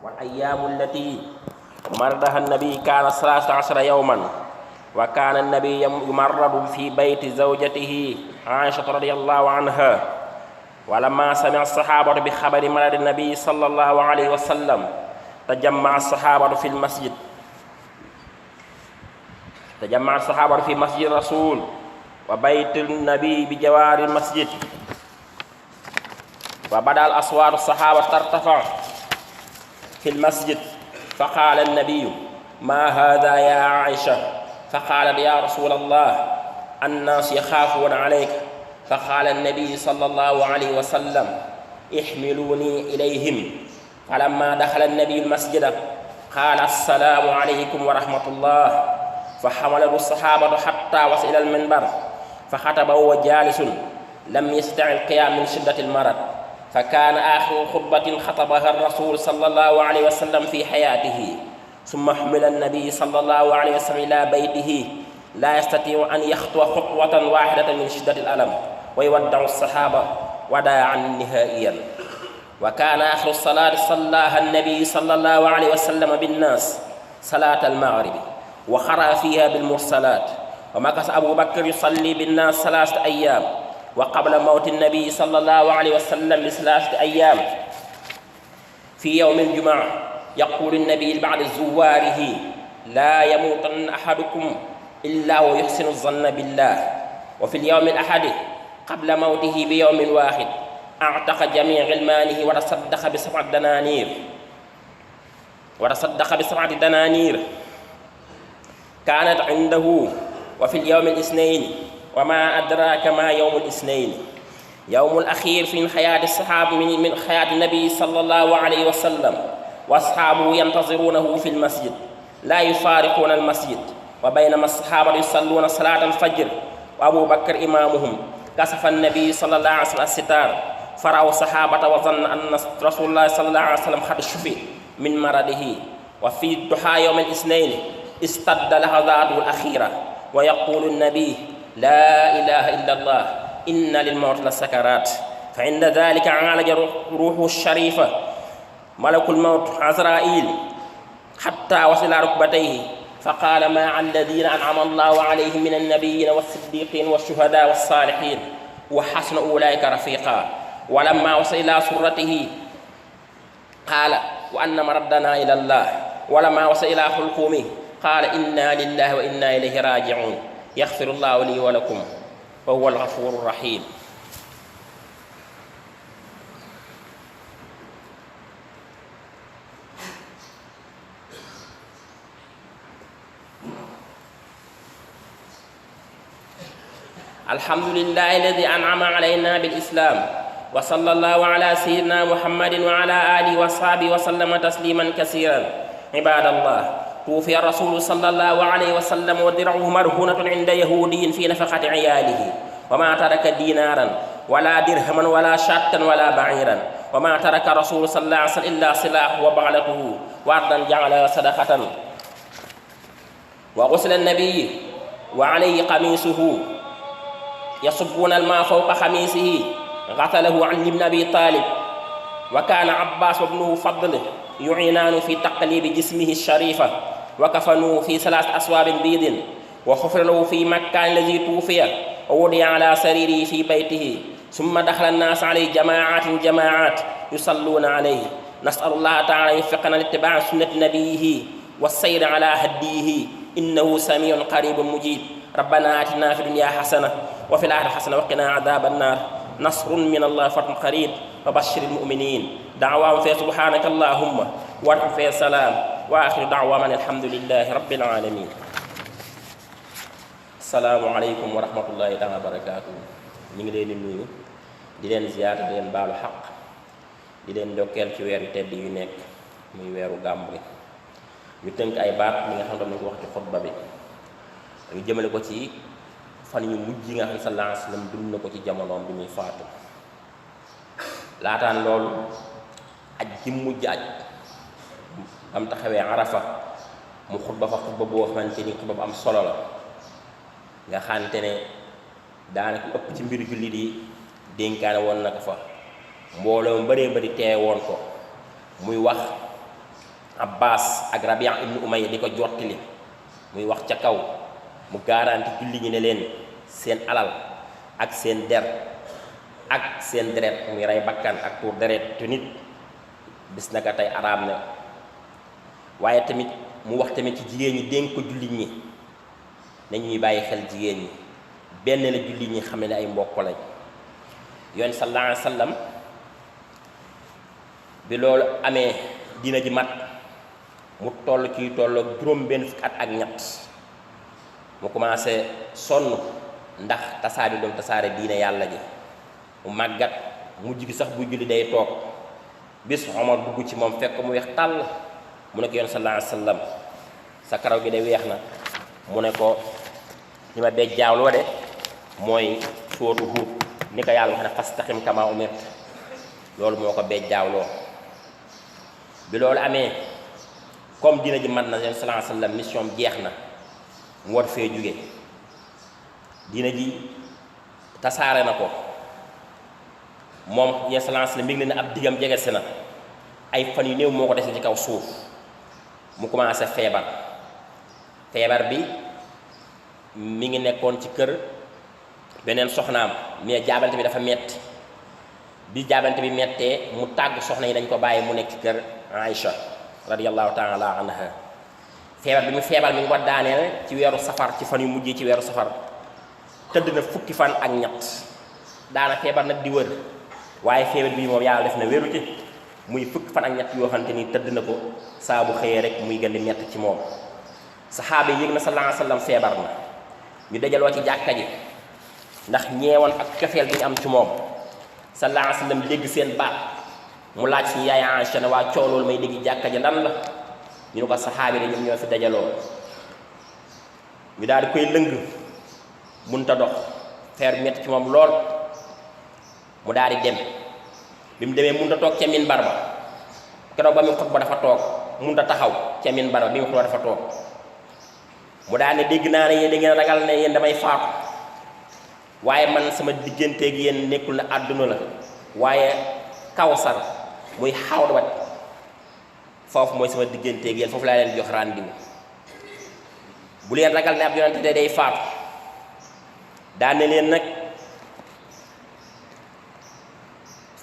والأيام التي مرضها النبي كان 13 يوما، وكان النبي يمرض في بيت زوجته عائشة رضي الله عنها. ولما سمع الصحابة بخبر مرض النبي صلى الله عليه وسلم تجمع الصحابة في مسجد الرسول وبيت النبي بجوار المسجد، وبدأ الأصوات الصحابة ترتفع في المسجد، فقال النبي: ما هذا يا عائشة؟ فقالت: يا رسول الله الناس يخافون عليك. فقال النبي صلى الله عليه وسلم: احملوني إليهم. فلما دخل النبي المسجد قال: السلام عليكم ورحمة الله. فحمله الصحابة حتى وصل إلى المنبر فخطب وهو جالس، لم يستطع القيام من شدة المرض. فكان آخر خطبة خطبها الرسول صلى الله عليه وسلم في حياته. ثم حمل النبي صلى الله عليه وسلم إلى بيته لا يستطيع أن يخطو خطوة واحدة من شدة الألم، ويودع الصحابة وداعا نهائيا. وكان آخر الصلاة صلاها النبي صلى الله عليه وسلم بالناس صلاة المغرب، وقرأ فيها بالمرسلات. ومكث أبو بكر يصلي بالناس 3 أيام، وقبل موت النبي صلى الله عليه وسلم ب3 أيام في يوم الجمعة يقول النبي لبعض زواره: لا يموتن أحدكم إلا ويحسن الظن بالله. وفي اليوم الأحد قبل موته بيوم واحد أعتق جميع غلمانه وتصدق ب7 دنانير كانت عنده. وفي اليوم الاثنين، وما أدراك ما يوم الاثنين، يوم الأخير في حياة الصحابة من حياة النبي صلى الله عليه وسلم، وأصحابه ينتظرونه في المسجد لا يفارقون المسجد. وبينما الصحابة يصلون صلاة الفجر وأبو بكر إمامهم، كشف النبي صلى الله عليه وسلم الستار فرأوا الصحابة وظن أن رسول الله صلى الله عليه وسلم قد شفي من مرضه. وفي ضحى يوم الاثنين استد لحظاته الأخيرة ويقول النبي: لا إله إلا الله إن للموت لسكرات. فعند ذلك عالج روحه الشريفة ملك الموت عزرائيل حتى وصل ركبتيه، فقال: مع الذين أنعم الله عليهم من النبيين والصديقين والشهداء والصالحين وحسن أولئك رفيقا. ولما وصل إلى سرته قال: وأن مردنا إلى الله. ولما وصل إلى حلقومه قال: إنا لله وإنا إليه راجعون. يغفر الله لي ولكم وهو الغفور الرحيم. الحمد لله الذي أنعم علينا بالإسلام، وصلى الله على سيدنا محمد وعلى آله وصحبه وسلم تسليما كثيرا. عباد الله، توفي الرسول صلى الله عليه وسلم ودرعه مرهونة عند يهودي في نفقة عياله، وما ترك دينارا ولا درهما ولا شاة ولا بعيرا، وما ترك رسول صلى الله عليه وسلم إلا سلاحه وبغلته وأرضا جعلها صدقة. وغسل النبي وعليه قميصه يصبون الماء فوق خميسه، غسله عن ابن أبي طالب. وكان عباس وابنه فضل يعينان في تقليب جسمه الشريفة، وكفنوه في 3 أثواب بيض، وحفر له في مكان الذي توفي، ووضع على سريره في بيته. ثم دخل الناس عليه جماعات يصلون عليه. نسأل الله تعالى يوفقنا لاتباع سنة نبيه والسير على هديه، إنه سميع قريب مجيب. ربنا آتنا في الدنيا حسنة وفي الآخرة حسنة وقنا عذاب النار. نصر من الله فتح قريب، وبشر المؤمنين. دعواهم في سبحانك اللهم وارحم في سلام، وآخر دعوانا الحمد لله رب العالمين. السلام عليكم ورحمة الله تعالى وبركاته. ñu ngi leen di nuyu di leen ziyaar di leen baalu xaq di leen ndokkeel ci weeru tedd yu nekk muy weeru gàmm gi. ñu tënk ay baat mi nga xam ne ko wax ci xutba bi, ñu jëmale ko ci fan yu mujj yi nga xam ne sallallahu alayhi wa sallam dund na ko ci jamonoom bi muy faatu. laataan loolu aj ji mujj aj am taxawee Arafa mu xutba fa xutba boo xamante ni xutba bu am solo la, nga xamante ne daanaka ëpp ci mbiru jullit yi dénkaane woon na ko fa. mbooloo mu bëree bëri tee woon ko muy wax Abbas ak Rabia ibnu Umayya di ko jottali muy wax ca kaw mu garanti julli ñi ne leen seen alal ak seen der ak seen deret muy rey bakkan ak tuur deret tu nit bis naka tey araam na. waaye tamit mu wax tamit ci jigéen ñi dénk ko jullit ñi nañuy bàyyi xel jigéen ñi benn la jullit ñi xam ne ay mbokk lañ. yoon sallallahu alayhi wa sallam bi loolu amee diina ji mat mu toll ci tolloog juróom benn fukki at ak ñett mu commencé sonn ndax tasaare doom tasaare diine yàlla ji mu màggat mujj gi sax bu julli day toog bis Omar dugg ci moom fekk mu weex tàll mu ne ko yoon sallallahu alayhi wa sallam sa karaw gi de weex na mu ne ko li ma bej jaawloo de mooy sóotu Huud ni ko yàlla wax ne fastaxim kama umirt loolu moo ko bej jaawloo. bi loolu amee comme dina ji mat na yoon sallallahu alayhi wa sallam mission jeex na mu war fee jóge dina ji tasaare na ko moom yoon sallallahu alayhi wa sallam mi ngi leen ab diggam jege si na ay fan yu néew moo ko dese ci kaw suuf mu commencé feebar bi mi ngi nekkoon ci kër beneen soxnaam mais jaabante bi dafa metti bi jaabante bi mettee mu tàgg soxna yi dañ ko bàyyi mu nekk ci kër Aïcha radiyallahu taala anha feebar bi mu feebar mi ngi ko daaneel ci weeru safar ci fan yu mujjee ci weeru safar tëdd na fukki fan ak ñett daana feebar nag di wër waaye feebar bii moom yàlla def na wéru ci muy fukki fan ak ñett yoo xamante ni tëdd na ko saa bu xëyee rek muy gën di mett ci moom. saxaaba yi yëg na sallallahu alayhi wa sallam feebar na ñu dajaloo ci jàkka ji ndax ñeewoon ak cofeel bi ñu am ci moom sallallahu alayhi wa sallam dégg seen baat mu laaj suñu yaay Aïcha ne waa coow loolu may dégg jàkka ji lan la ñu ne ko saxaaba yi ñoom ñoo fi dajaloo ñu daal di koy lëng munta dox feer bi metti ci moom lool mu daal di dem bi mu demee munta toog ca minbar ba keroog ba mu xutba dafa toog munta taxaw ca minbar ba bi mu xutba dafa toog mu daal ne dégg naa ne yéen da ngeen ragal ne yéen damay faatu waaye man sama digganteeg yéen nekkul na àdduna la waaye Kawsar muy xawdawat foofu mooy sama digganteeg yéen foofu laa leen jox rendez-vous bu leen ragal ne ab yonente day faatu daan ne leen nag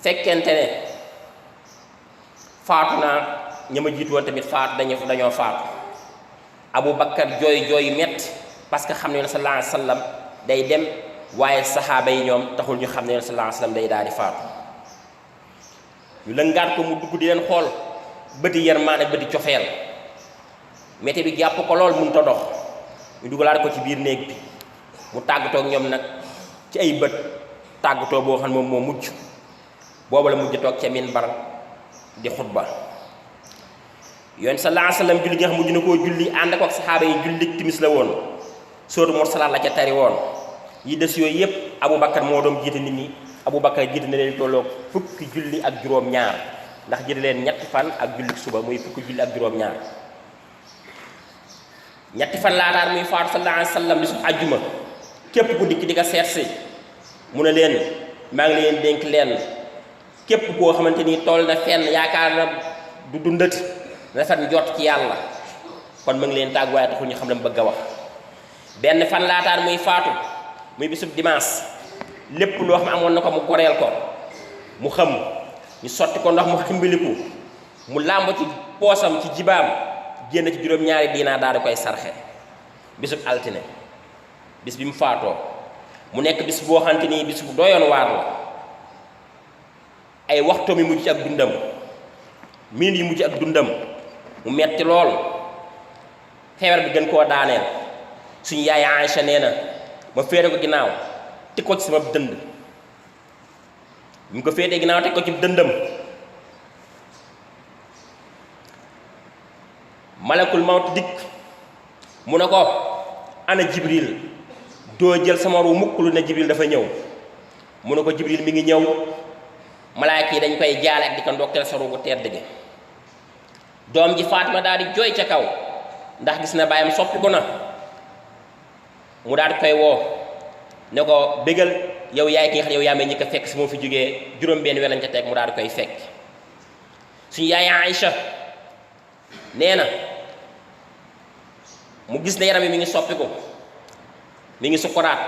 fekkente ne faatu naa ña ma jiitu woon tamit faatu dañoo faatu Abu Bakar jooy yu metti parce que xam ne sallallahu alayhi wa sallam day dem waaye saxaaba yi ñoom taxul ñu xam ne sallallahu alayhi wa sallam day daal di faatu ñu lëngaat ko mu dugg di leen xool bëti yërmaande bëti cofeel métti bi jàpp ko lool mënut a dox ñu dugalaat ko ci biir néeg bi mu tàggatoo ak ñoom nag ci ay bët tàggatoo boo xam ne moom moo mujj boobu la mujj toog ca minbar di xutba yoon sallallahu alayhi wa sallam julli nga xam mujj na koo julli ànd ak saxaaba yi julli timis la woon sóotu mursalaat la ca tari woon yi des yooyu yëpp Aboubacar moo doon jiite nit ñi Aboubacar jiite na leen tolloog fukki julli ak juróom-ñaar ndax jiite leen ñetti fan ak julli suba muy fukki julli ak juróom-ñaar ñetti fan laataan muy faatu sallallahu alayhi wa sallam bisu àjjuma képp ku dikk di ko seet si mu ne leen maa ngi leen dénk leen képp koo xamante ni toll na fenn yaakaar na du dundati rafet njort ci yàlla kon ma ngi leen tàgg waaye taxul ñu xam la mu bëgg a wax benn fan laataan muy faatu muy bisub dimanche lépp loo xam amoon na ko mu goreel ko mu xam ñu sotti ko ndox mu ximbiliku mu làmb ci poosam ci jibaam génn ci juróom-ñaari diinaar daal di koy sarxe bisub altine bis bi mu faatoo mu nekk bis boo xamante ni bis bu doyoon waar la ay waxtu mi mujj ci ak dundam minute yi mujj ak dundam mu metti lool feebar bi gën koo daaneel suñu yaay Aïcha nee na ma féete ko ginnaaw teg ko ci sama dënd ñu ko féetee ginnaaw teg ko ci dëndam malakul mawt dikk mu ne ko ana Jibril doo jël sama ru mukk lu ne Jibril dafa ñëw mu ne ko Jibril mi ngi ñëw malaaka yi dañ koy jaale ak di ko ndokkeel sa ruugu tedd gi doom ji Fatima daal di jooy ca kaw ndax gis na baayam soppi ko na mu daal di koy woo ne ko bégal yow yaay ki nga xam ne yow yaa may njëkk a fekk si moo fi jógee juróom benn weer lañ ca teg mu daal di koy fekk suñu yaay Aïcha nee na mu gis ne yaram yi mi ngi soppi ko mi ngi sukuraat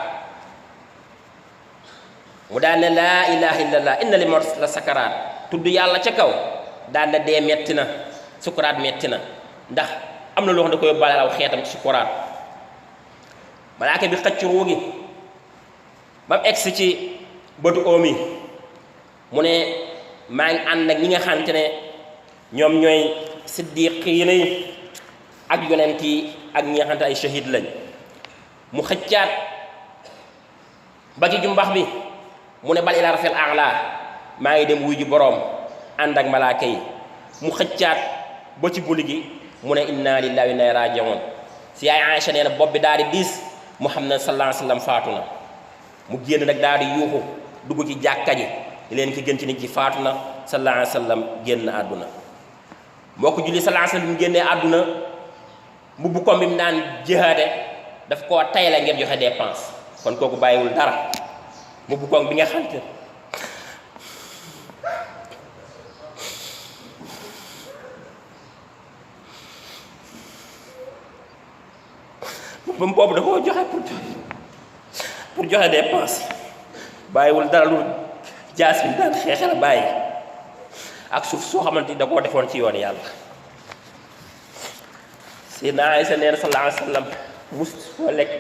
mu daan ne laa ilaha illallah inna li mawt la sakaraat tudd yàlla ca kaw daan ne dee metti na sukuraat metti na ndax am na loo xam ne da koy balal aw xeetam ci sukuraat malaaka bi xëcc ruu gi ba mu egsi ci bëtu oom yi mu ne maa ngi ànd ak ñi nga xamante ne ñoom ñooy siddiqiina yi ak yonent yi ak ñi nga xamante ay shahid lañ mu xëccaat ba ci jumbax bi mu ne bal ila rafil a'la maa ngi dem wuy ji boroom ànd ak malaaka yi mu xëccaat ba ci guli gi mu ne inna lillahi wa inna ilayhi raji'un si yaay Aïcha nee na bopp bi daal di diis Muhammad sallallahu alayhi wa sallam faatu na mu génn nag daal di yuuxu dugg ci jàkka ji leen ki gën ci nit ci faatu na sallallahu alayhi wa sallam génn àdduna moo ko julli sallallahu alayhi wa sallam mu génnee àdduna mbubb kom bi mu daan jihaade daf koo tay la ngeen joxe dépense kon kooku bàyyiwul dara mbubb kom bi nga xam te mbubbam boobu da koo joxe pour joxe dépense bàyyiwul dara lu jaas bi daan xeexe la bàyyi ak suuf soo xamante ni da koo defoon ci yoon yàlla Seydina Aysa nee na sallallahu alayhi wa sallam mus soo lekk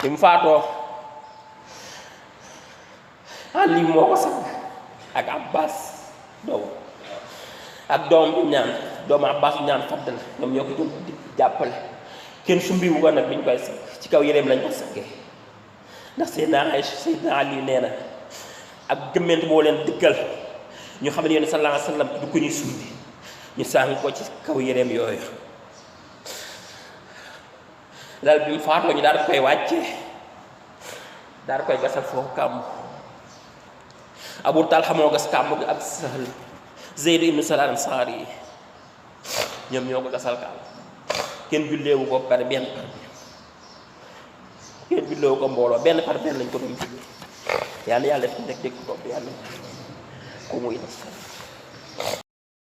bi mu faatoo Ali moo ko sang ak Abbas doom ak doom bi ñaan doomu Abbas ñaan Faddal ñoom ñoo ko jëm di jàppale kenn sumbiwu ko nag bi ñu koy sang ci kaw yéreem lañ ko sangee ndax Seydina Aïcha Seydina Ali nee na ak gëmment boo leen dëkkal ñu xam ne yéen sallallahu alayhi wa sallam du ko ñuy sumbi ñu sang ko ci kaw yéreem yooyu lal bi mu faatoo ñu daal di koy wàccee daal di koy gasal foofu kàmm Abu Talha moo gas kàmm gi ak Sahl Zayd ibn Sahl al-Ansari yi ñoom ñoo ko gasal kàmm kenn julleewu ko par benn par kenn julleewu ko mbooloo benn par benn lañ ko doon jullee yàlla def nekk dégg ko yàlla ko muy